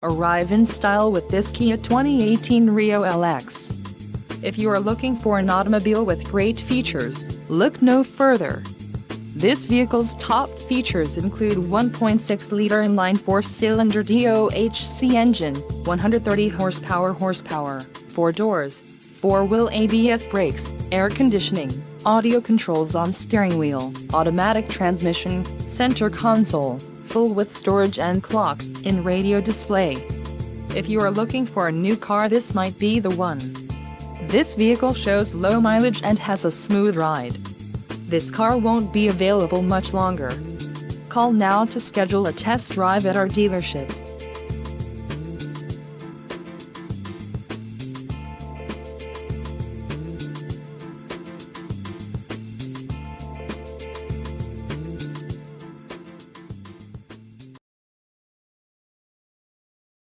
Arrive in style with this Kia 2018 Rio LX. If you are looking for an automobile with great features, look no further. This vehicle's top features include 1.6-liter inline four-cylinder DOHC engine, 130 horsepower, 4 doors, 4-wheel ABS brakes, air conditioning, audio controls on steering wheel, automatic transmission, center console, full-width storage and clock-in radio display. If you are looking for a new car, this might be the one. This vehicle shows low mileage and has a smooth ride. This car won't be available much longer. Call now to schedule a test drive at our dealership.